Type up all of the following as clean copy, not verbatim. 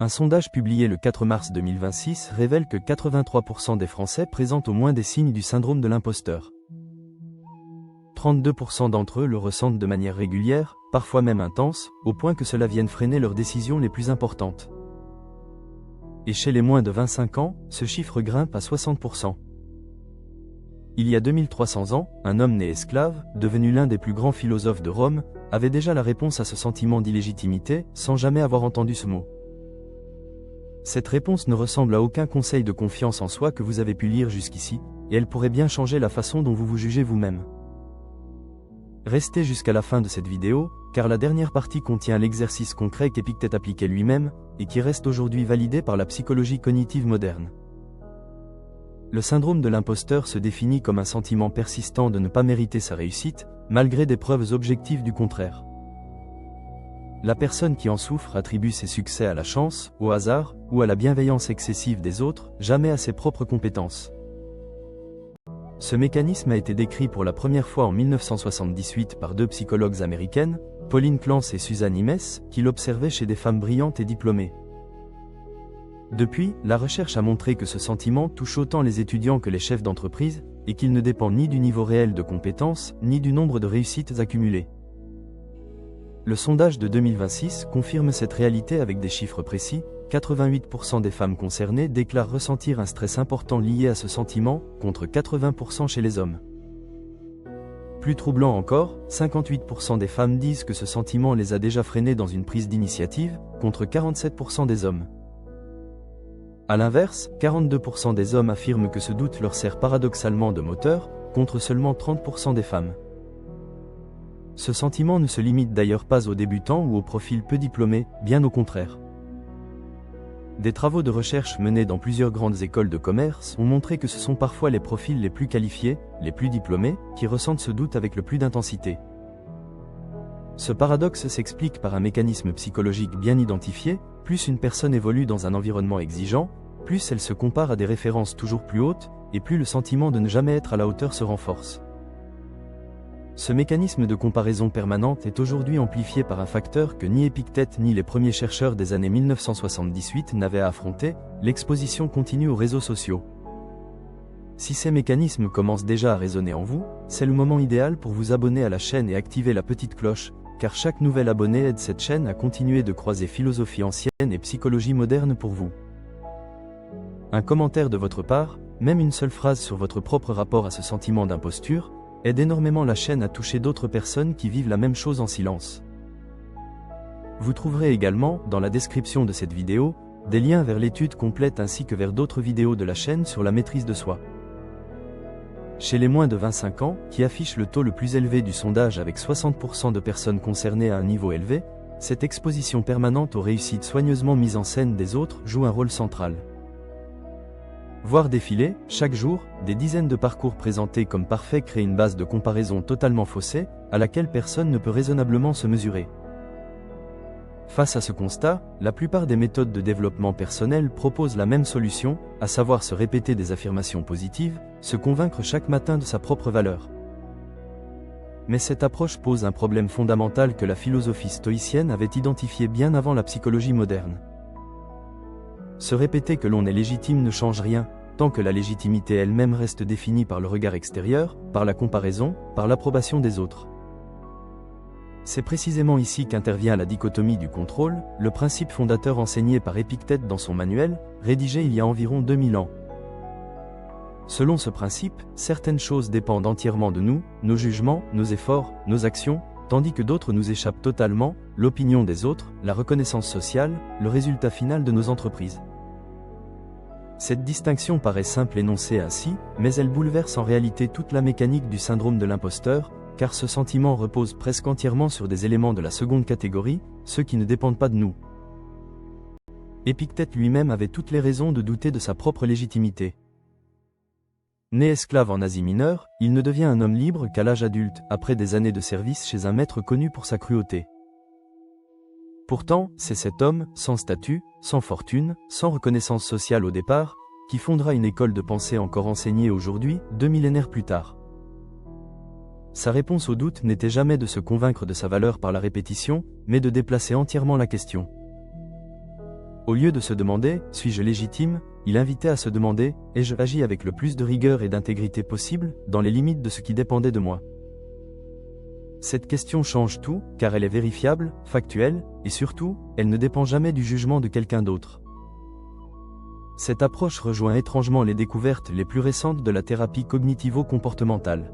Un sondage publié le 4 mars 2026 révèle que 83% des Français présentent au moins des signes du syndrome de l'imposteur. 32% d'entre eux le ressentent de manière régulière, parfois même intense, au point que cela vienne freiner leurs décisions les plus importantes. Et chez les moins de 25 ans, ce chiffre grimpe à 60%. Il y a 2300 ans, un homme né esclave, devenu l'un des plus grands philosophes de Rome, avait déjà la réponse à ce sentiment d'illégitimité, sans jamais avoir entendu ce mot. Cette réponse ne ressemble à aucun conseil de confiance en soi que vous avez pu lire jusqu'ici, et elle pourrait bien changer la façon dont vous vous jugez vous-même. Restez jusqu'à la fin de cette vidéo, car la dernière partie contient l'exercice concret qu'Épictète appliquait lui-même, et qui reste aujourd'hui validé par la psychologie cognitive moderne. Le syndrome de l'imposteur se définit comme un sentiment persistant de ne pas mériter sa réussite, malgré des preuves objectives du contraire. La personne qui en souffre attribue ses succès à la chance, au hasard, ou à la bienveillance excessive des autres, jamais à ses propres compétences. Ce mécanisme a été décrit pour la première fois en 1978 par deux psychologues américaines, Pauline Clance et Suzanne Imes, qui l'observaient chez des femmes brillantes et diplômées. Depuis, la recherche a montré que ce sentiment touche autant les étudiants que les chefs d'entreprise, et qu'il ne dépend ni du niveau réel de compétences, ni du nombre de réussites accumulées. Le sondage de 2026 confirme cette réalité avec des chiffres précis. 88% des femmes concernées déclarent ressentir un stress important lié à ce sentiment, contre 80% chez les hommes. Plus troublant encore, 58% des femmes disent que ce sentiment les a déjà freinés dans une prise d'initiative, contre 47% des hommes. A l'inverse, 42% des hommes affirment que ce doute leur sert paradoxalement de moteur, contre seulement 30% des femmes. Ce sentiment ne se limite d'ailleurs pas aux débutants ou aux profils peu diplômés, bien au contraire. Des travaux de recherche menés dans plusieurs grandes écoles de commerce ont montré que ce sont parfois les profils les plus qualifiés, les plus diplômés, qui ressentent ce doute avec le plus d'intensité. Ce paradoxe s'explique par un mécanisme psychologique bien identifié. Plus une personne évolue dans un environnement exigeant, plus elle se compare à des références toujours plus hautes, et plus le sentiment de ne jamais être à la hauteur se renforce. Ce mécanisme de comparaison permanente est aujourd'hui amplifié par un facteur que ni Épictète ni les premiers chercheurs des années 1978 n'avaient à affronter, l'exposition continue aux réseaux sociaux. Si ces mécanismes commencent déjà à résonner en vous, c'est le moment idéal pour vous abonner à la chaîne et activer la petite cloche, car chaque nouvel abonné aide cette chaîne à continuer de croiser philosophie ancienne et psychologie moderne pour vous. Un commentaire de votre part, même une seule phrase sur votre propre rapport à ce sentiment d'imposture, aide énormément la chaîne à toucher d'autres personnes qui vivent la même chose en silence. Vous trouverez également, dans la description de cette vidéo, des liens vers l'étude complète ainsi que vers d'autres vidéos de la chaîne sur la maîtrise de soi. Chez les moins de 25 ans, qui affichent le taux le plus élevé du sondage avec 60% de personnes concernées à un niveau élevé, cette exposition permanente aux réussites soigneusement mises en scène des autres joue un rôle central. Voir défiler, chaque jour, des dizaines de parcours présentés comme parfaits crée une base de comparaison totalement faussée, à laquelle personne ne peut raisonnablement se mesurer. Face à ce constat, la plupart des méthodes de développement personnel proposent la même solution, à savoir se répéter des affirmations positives, se convaincre chaque matin de sa propre valeur. Mais cette approche pose un problème fondamental que la philosophie stoïcienne avait identifié bien avant la psychologie moderne. Se répéter que l'on est légitime ne change rien, tant que la légitimité elle-même reste définie par le regard extérieur, par la comparaison, par l'approbation des autres. C'est précisément ici qu'intervient la dichotomie du contrôle, le principe fondateur enseigné par Épictète dans son manuel, rédigé il y a environ 2000 ans. Selon ce principe, certaines choses dépendent entièrement de nous, nos jugements, nos efforts, nos actions, tandis que d'autres nous échappent totalement, l'opinion des autres, la reconnaissance sociale, le résultat final de nos entreprises. Cette distinction paraît simple énoncée ainsi, mais elle bouleverse en réalité toute la mécanique du syndrome de l'imposteur, car ce sentiment repose presque entièrement sur des éléments de la seconde catégorie, ceux qui ne dépendent pas de nous. Épictète lui-même avait toutes les raisons de douter de sa propre légitimité. Né esclave en Asie mineure, il ne devient un homme libre qu'à l'âge adulte, après des années de service chez un maître connu pour sa cruauté. Pourtant, c'est cet homme, sans statut, sans fortune, sans reconnaissance sociale au départ, qui fondera une école de pensée encore enseignée aujourd'hui, 2 millénaires plus tard. Sa réponse au doute n'était jamais de se convaincre de sa valeur par la répétition, mais de déplacer entièrement la question. Au lieu de se demander « suis-je légitime ?», il invitait à se demander « ai-je agi avec le plus de rigueur et d'intégrité possible, dans les limites de ce qui dépendait de moi ?» Cette question change tout, car elle est vérifiable, factuelle, et surtout, elle ne dépend jamais du jugement de quelqu'un d'autre. Cette approche rejoint étrangement les découvertes les plus récentes de la thérapie cognitivo-comportementale.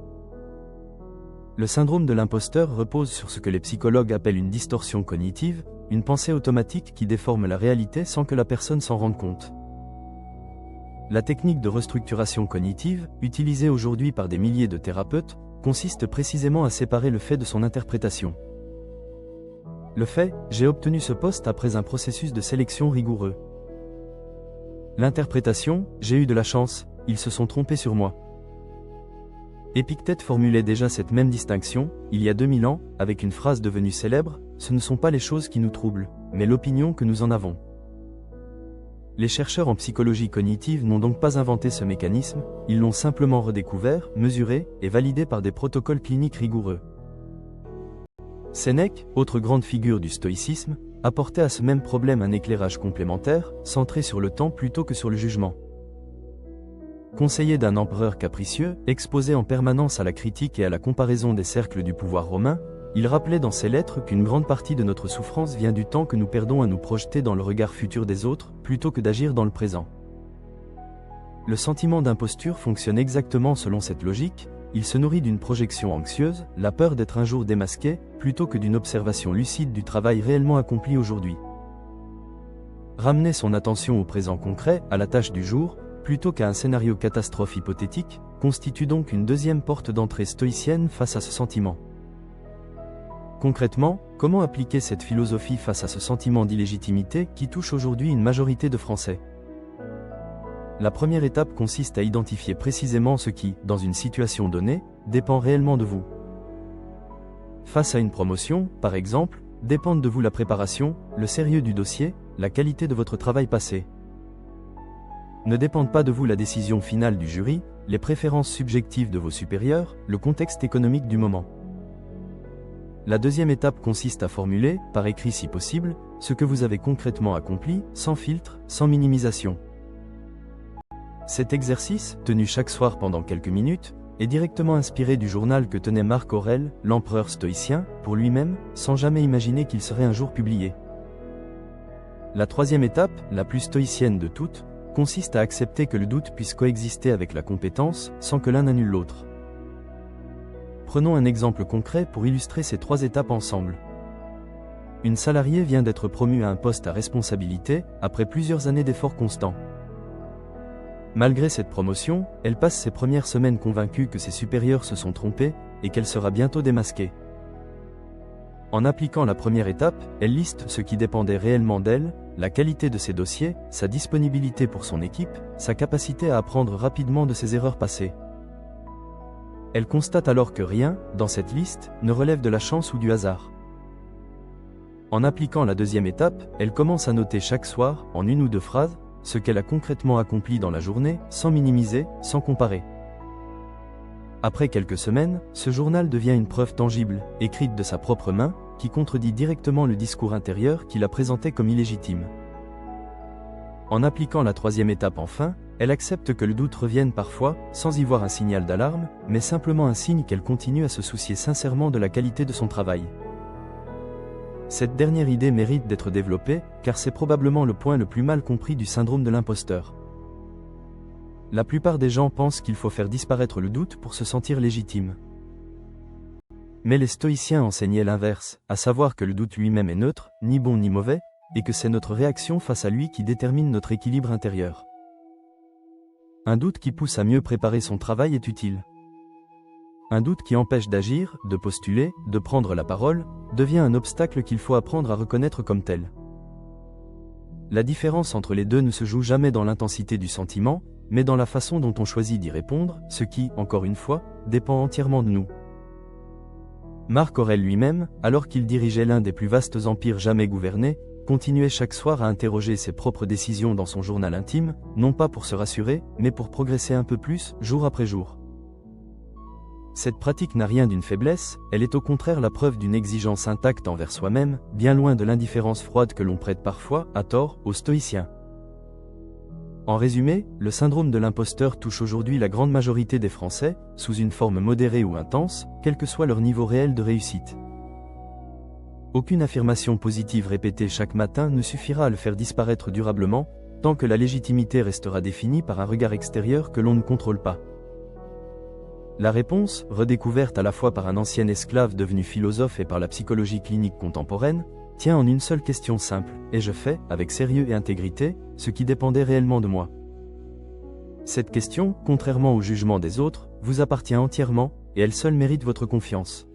Le syndrome de l'imposteur repose sur ce que les psychologues appellent une distorsion cognitive, une pensée automatique qui déforme la réalité sans que la personne s'en rende compte. La technique de restructuration cognitive, utilisée aujourd'hui par des milliers de thérapeutes, consiste précisément à séparer le fait de son interprétation. Le fait, j'ai obtenu ce poste après un processus de sélection rigoureux. L'interprétation, j'ai eu de la chance, ils se sont trompés sur moi. Épictète formulait déjà cette même distinction, il y a 2000 ans, avec une phrase devenue célèbre, ce ne sont pas les choses qui nous troublent, mais l'opinion que nous en avons. Les chercheurs en psychologie cognitive n'ont donc pas inventé ce mécanisme, ils l'ont simplement redécouvert, mesuré et validé par des protocoles cliniques rigoureux. Sénèque, autre grande figure du stoïcisme, apportait à ce même problème un éclairage complémentaire, centré sur le temps plutôt que sur le jugement. Conseiller d'un empereur capricieux, exposé en permanence à la critique et à la comparaison des cercles du pouvoir romain, il rappelait dans ses lettres qu'une grande partie de notre souffrance vient du temps que nous perdons à nous projeter dans le regard futur des autres, plutôt que d'agir dans le présent. Le sentiment d'imposture fonctionne exactement selon cette logique, il se nourrit d'une projection anxieuse, la peur d'être un jour démasqué, plutôt que d'une observation lucide du travail réellement accompli aujourd'hui. Ramener son attention au présent concret, à la tâche du jour, plutôt qu'à un scénario catastrophe hypothétique, constitue donc une deuxième porte d'entrée stoïcienne face à ce sentiment. Concrètement, comment appliquer cette philosophie face à ce sentiment d'illégitimité qui touche aujourd'hui une majorité de Français ? La première étape consiste à identifier précisément ce qui, dans une situation donnée, dépend réellement de vous. Face à une promotion, par exemple, dépendent de vous la préparation, le sérieux du dossier, la qualité de votre travail passé. Ne dépendent pas de vous la décision finale du jury, les préférences subjectives de vos supérieurs, le contexte économique du moment. La deuxième étape consiste à formuler, par écrit si possible, ce que vous avez concrètement accompli, sans filtre, sans minimisation. Cet exercice, tenu chaque soir pendant quelques minutes, est directement inspiré du journal que tenait Marc Aurèle, l'empereur stoïcien, pour lui-même, sans jamais imaginer qu'il serait un jour publié. La troisième étape, la plus stoïcienne de toutes, consiste à accepter que le doute puisse coexister avec la compétence, sans que l'un annule l'autre. Prenons un exemple concret pour illustrer ces trois étapes ensemble. Une salariée vient d'être promue à un poste à responsabilité, après plusieurs années d'efforts constants. Malgré cette promotion, elle passe ses premières semaines convaincue que ses supérieurs se sont trompés, et qu'elle sera bientôt démasquée. En appliquant la première étape, elle liste ce qui dépendait réellement d'elle, la qualité de ses dossiers, sa disponibilité pour son équipe, sa capacité à apprendre rapidement de ses erreurs passées. Elle constate alors que rien, dans cette liste, ne relève de la chance ou du hasard. En appliquant la deuxième étape, elle commence à noter chaque soir, en une ou deux phrases, ce qu'elle a concrètement accompli dans la journée, sans minimiser, sans comparer. Après quelques semaines, ce journal devient une preuve tangible, écrite de sa propre main, qui contredit directement le discours intérieur qui la présentait comme illégitime. En appliquant la troisième étape enfin, elle accepte que le doute revienne parfois, sans y voir un signal d'alarme, mais simplement un signe qu'elle continue à se soucier sincèrement de la qualité de son travail. Cette dernière idée mérite d'être développée, car c'est probablement le point le plus mal compris du syndrome de l'imposteur. La plupart des gens pensent qu'il faut faire disparaître le doute pour se sentir légitime. Mais les stoïciens enseignaient l'inverse, à savoir que le doute lui-même est neutre, ni bon ni mauvais, et que c'est notre réaction face à lui qui détermine notre équilibre intérieur. Un doute qui pousse à mieux préparer son travail est utile. Un doute qui empêche d'agir, de postuler, de prendre la parole, devient un obstacle qu'il faut apprendre à reconnaître comme tel. La différence entre les deux ne se joue jamais dans l'intensité du sentiment, mais dans la façon dont on choisit d'y répondre, ce qui, encore une fois, dépend entièrement de nous. Marc Aurèle lui-même, alors qu'il dirigeait l'un des plus vastes empires jamais gouvernés, continuait chaque soir à interroger ses propres décisions dans son journal intime, non pas pour se rassurer, mais pour progresser un peu plus, jour après jour. Cette pratique n'a rien d'une faiblesse, elle est au contraire la preuve d'une exigence intacte envers soi-même, bien loin de l'indifférence froide que l'on prête parfois, à tort, aux stoïciens. En résumé, le syndrome de l'imposteur touche aujourd'hui la grande majorité des Français, sous une forme modérée ou intense, quel que soit leur niveau réel de réussite. Aucune affirmation positive répétée chaque matin ne suffira à le faire disparaître durablement, tant que la légitimité restera définie par un regard extérieur que l'on ne contrôle pas. La réponse, redécouverte à la fois par un ancien esclave devenu philosophe et par la psychologie clinique contemporaine, tient en une seule question simple: ai-je fait, avec sérieux et intégrité, ce qui dépendait réellement de moi? Cette question, contrairement au jugement des autres, vous appartient entièrement, et elle seule mérite votre confiance.